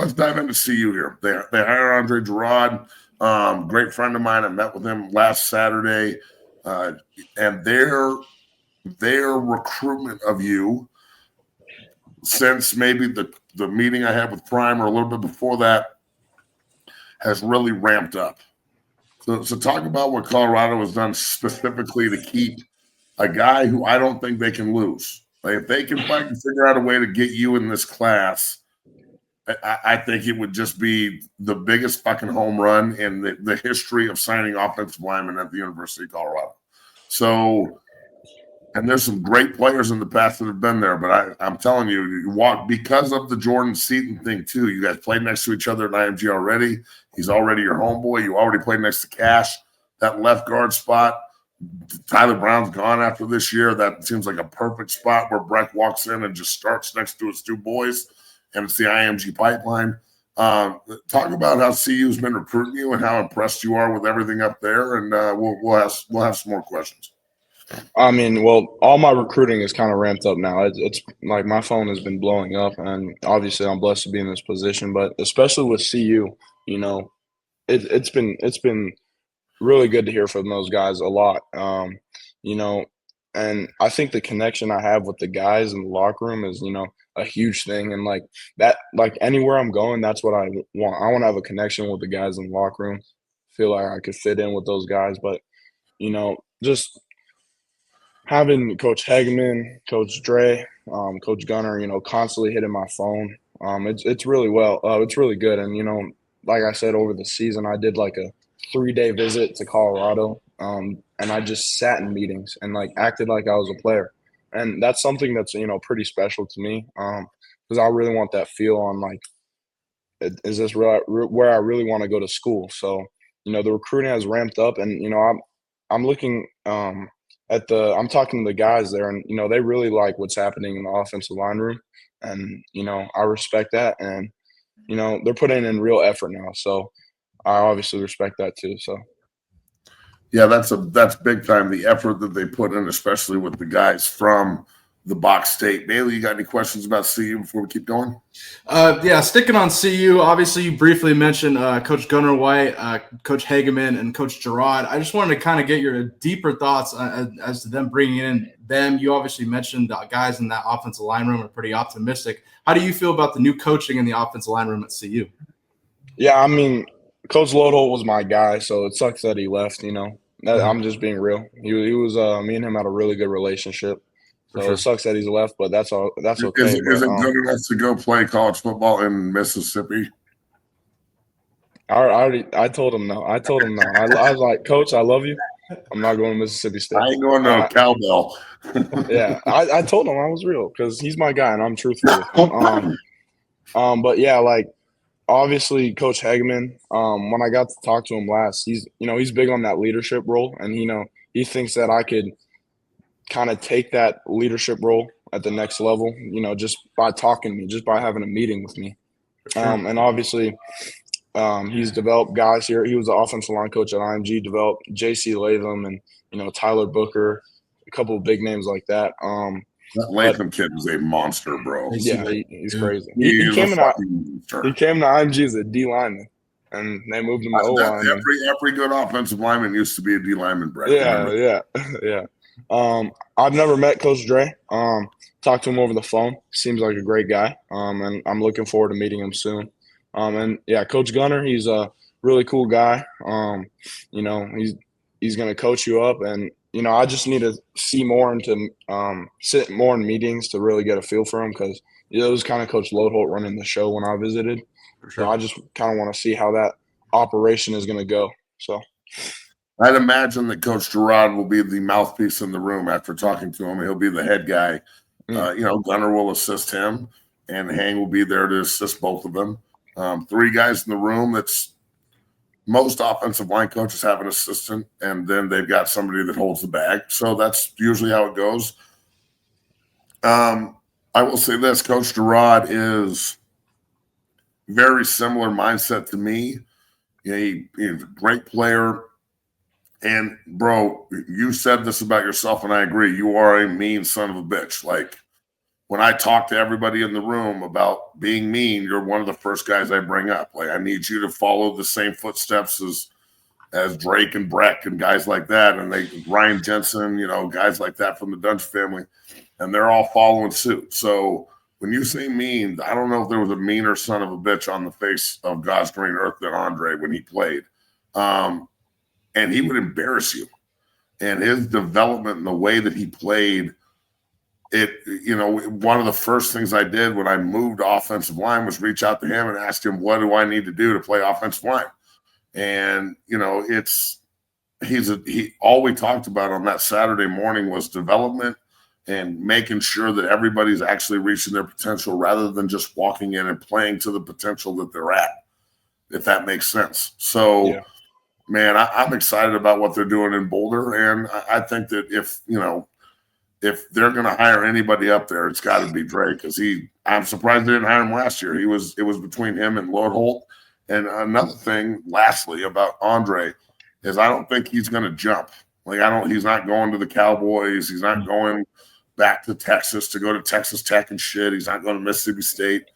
let's dive into CU here. They hire Andre Gerard, great friend of mine. I met with him last Saturday, and their recruitment of you since maybe the meeting I had with Prime or a little bit before that has really ramped up. So talk about what Colorado has done specifically to keep a guy who I don't think they can lose. Like if they can fucking figure out a way to get you in this class, I think it would just be the biggest fucking home run in the history of signing offensive linemen at the University of Colorado. So, and there's some great players in the past that have been there, but I'm telling you, you walk because of the Jordan Seaton thing too. You guys played next to each other at IMG already. He's already your homeboy. You already played next to Cash. That left guard spot, Tyler Brown's gone after this year. That seems like a perfect spot where Breck walks in and just starts next to his two boys, and it's the IMG pipeline. Talk about how CU's been recruiting you and how impressed you are with everything up there, and we'll have some more questions. I mean, well, all my recruiting is kind of ramped up now. It's like my phone has been blowing up, and obviously I'm blessed to be in this position. But especially with CU, you know, it's been really good to hear from those guys a lot. You know, and I think the connection I have with the guys in the locker room is, you know, a huge thing. And like that, like anywhere I'm going, that's what I want. I want to have a connection with the guys in the locker room. Feel like I could fit in with those guys, but you know, just having Coach Hageman, Coach Dre, Coach Gunner, you know, constantly hitting my phone. It's really good. And you know, like I said, over the season, I did like a 3-day visit to Colorado, and I just sat in meetings and like acted like I was a player. And that's something that's, you know, pretty special to me, because I really want that feel on like, is this where I really want to go to school? So, you know, the recruiting has ramped up, and you know, I'm looking I'm talking to the guys there, and you know, they really like what's happening in the offensive line room, and you know, I respect that, and you know, they're putting in real effort now, so I obviously respect that too. So. Yeah, that's big time. The effort that they put in, especially with the guys from the Box State. Bailey, you got any questions about CU before we keep going? Yeah, sticking on CU, obviously you briefly mentioned Coach Gunnar White, Coach Hageman, and Coach Gerard. I just wanted to kind of get your deeper thoughts as to them bringing in them. You obviously mentioned guys in that offensive line room are pretty optimistic. How do you feel about the new coaching in the offensive line room at CU? Yeah, I mean, Coach Lodeholt was my guy, so it sucks that he left, you know. I'm just being real. He was me and him had a really good relationship. So sure. It sucks that he's left, but that's okay. Is it good enough to go play college football in Mississippi? I told him no. I was like, Coach, I love you. I'm not going to Mississippi State. I ain't going to cowbell. Yeah, I told him I was real because he's my guy and I'm truthful with him. But yeah, like obviously Coach Hageman, when I got to talk to him last, he's big on that leadership role, and you know, he thinks that I could kind of take that leadership role at the next level, you know, just by talking to me, just by having a meeting with me. Sure. And obviously he's developed guys here. He was the offensive line coach at IMG, developed J.C. Latham and, you know, Tyler Booker, a couple of big names like that. That Latham kid is a monster, bro. Yeah, he's crazy. He came to IMG as a D lineman, and they moved him to O line. Every good offensive lineman used to be a D lineman, Breck. Yeah. I've never met Coach Dre. Talked to him over the phone. Seems like a great guy. And I'm looking forward to meeting him soon. And yeah, Coach Gunner, he's a really cool guy. You know, he's going to coach you up, and you know, I just need to see more and to sit more in meetings to really get a feel for him, because it was kind of Coach Lodeholt running the show when I visited. Sure. So I just kind of want to see how that operation is going to go. So I'd imagine that Coach Gerard will be the mouthpiece in the room after talking to him. He'll be the head guy. You know, Gunner will assist him, and Hang will be there to assist both of them. 3 guys in the room. That's most offensive line coaches have an assistant, and then they've got somebody that holds the bag. So that's usually how it goes. I will say this: Coach Gerard is very similar mindset to me. He's a great player. And bro, you said this about yourself, and I agree. You are a mean son of a bitch. Like when I talk to everybody in the room about being mean, you're one of the first guys I bring up. Like, I need you to follow the same footsteps as Drake and Breck and guys like that, and Ryan Jensen, guys like that from the Dunge family, and they're all following suit. So when you say mean, I don't know if there was a meaner son of a bitch on the face of God's green earth than Andre when he played. And he would embarrass you. And his development and the way that he played, one of the first things I did when I moved offensive line was reach out to him and ask him, what do I need to do to play offensive line? And, all we talked about on that Saturday morning was development and making sure that everybody's actually reaching their potential rather than just walking in and playing to the potential that they're at, if that makes sense. So, yeah. Man, I'm excited about what they're doing in Boulder. And I think that if they're going to hire anybody up there, it's got to be Drake, because I'm surprised they didn't hire him last year. It was between him and Lord Holt. And another thing, lastly, about Andre is I don't think he's going to jump. He's not going to the Cowboys. He's not going back to Texas to go to Texas Tech and shit. He's not going to Mississippi State.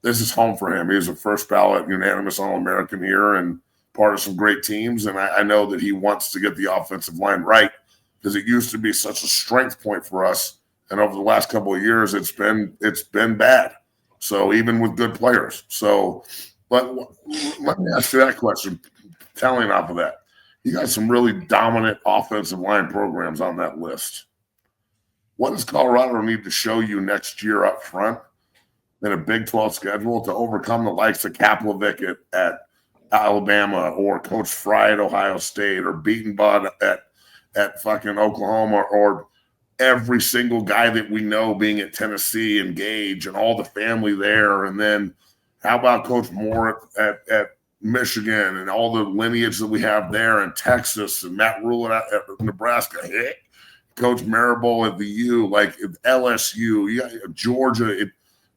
This is home for him. He was a first ballot unanimous All-American here and part of some great teams. And I know that he wants to get the offensive line right, because it used to be such a strength point for us. And over the last couple of years, it's been bad. So even with good players. So, but let me ask you that question, telling off of that. You got some really dominant offensive line programs on that list. What does Colorado need to show you next year up front in a Big 12 schedule to overcome the likes of Kaplowitz at Alabama, or Coach Fry at Ohio State, or Beaton Bud at fucking Oklahoma, or every single guy that we know being at Tennessee and Gage and all the family there? And then how about Coach Moore at Michigan and all the lineage that we have there, and Texas, and Matt Rule at Nebraska, Coach Marable at the U, like LSU, Georgia.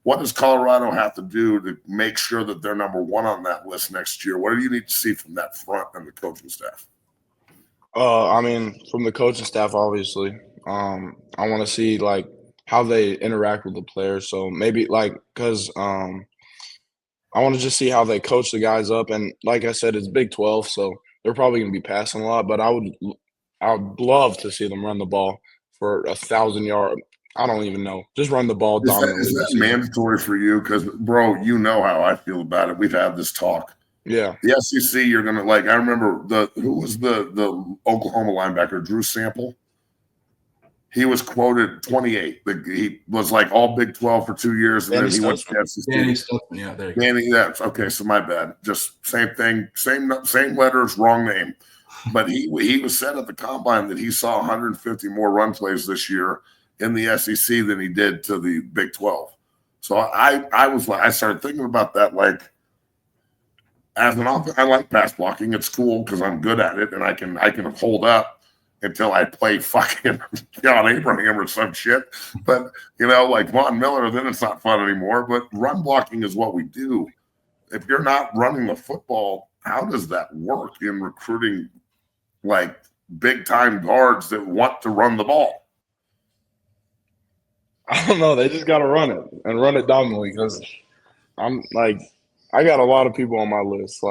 What does Colorado have to do to make sure that they're number one on that list next year? What do you need to see from that front and the coaching staff? From the coaching staff, obviously, I want to see how they interact with the players. So maybe because I want to just see how they coach the guys up. And like I said, it's Big 12, so they're probably going to be passing a lot. But I would love to see them run the ball for 1,000 yards. I don't even know. Just run the ball dominantly. Is that mandatory for you? Because, bro, you know how I feel about it. We've had this talk. Yeah. The SEC, you're going to I remember who was the Oklahoma linebacker, Drew Sample? He was quoted 28. He was all Big 12 for 2 years, and then he went to SEC. Danny Stutzman, yeah, there you go. Danny, that's okay. So my bad. Just same thing, same letters, wrong name. But he was said at the combine that he saw 150 more run plays this year in the SEC than he did to the Big 12. So I started thinking about that. As an offense, I like pass blocking. It's cool because I'm good at it, and I can hold up until I play fucking John Abraham or some shit. But like Von Miller, then it's not fun anymore. But run blocking is what we do. If you're not running the football, how does that work in recruiting big time guards that want to run the ball? I don't know. They just got to run it and run it dominantly, because I got a lot of people on my list,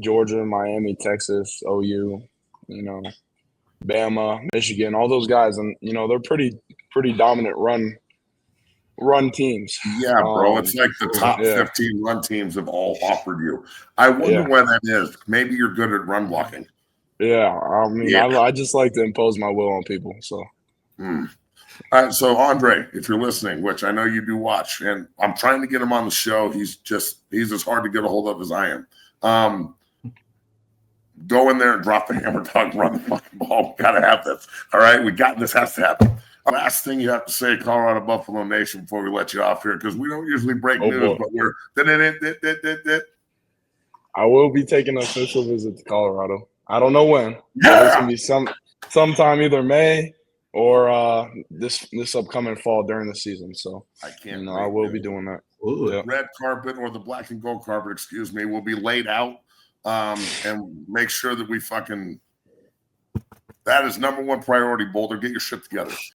Georgia, Miami, Texas, OU, Bama, Michigan, all those guys. And, they're pretty dominant run teams. Yeah, bro. It's like the top 15 run teams have all offered you. I wonder why that is. Maybe you're good at run blocking. Yeah. I just like to impose my will on people. So. All right, so Andre, if you're listening, which I know you do watch, and I'm trying to get him on the show. He's as hard to get a hold of as I am. Go in there and drop the hammer dog, run the fucking ball. We gotta have this. All right, this has to happen. Last thing you have to say, Colorado Buffalo Nation, before we let you off here, because we don't usually break news, but we're. I will be taking an official visit to Colorado. I don't know when. Yeah. It's gonna be sometime either May or this upcoming fall during the season. So I can't. I will be doing that. The red carpet, or the black and gold carpet, excuse me, will be laid out, and make sure that we fucking. That is number one priority, Boulder. Get your shit together.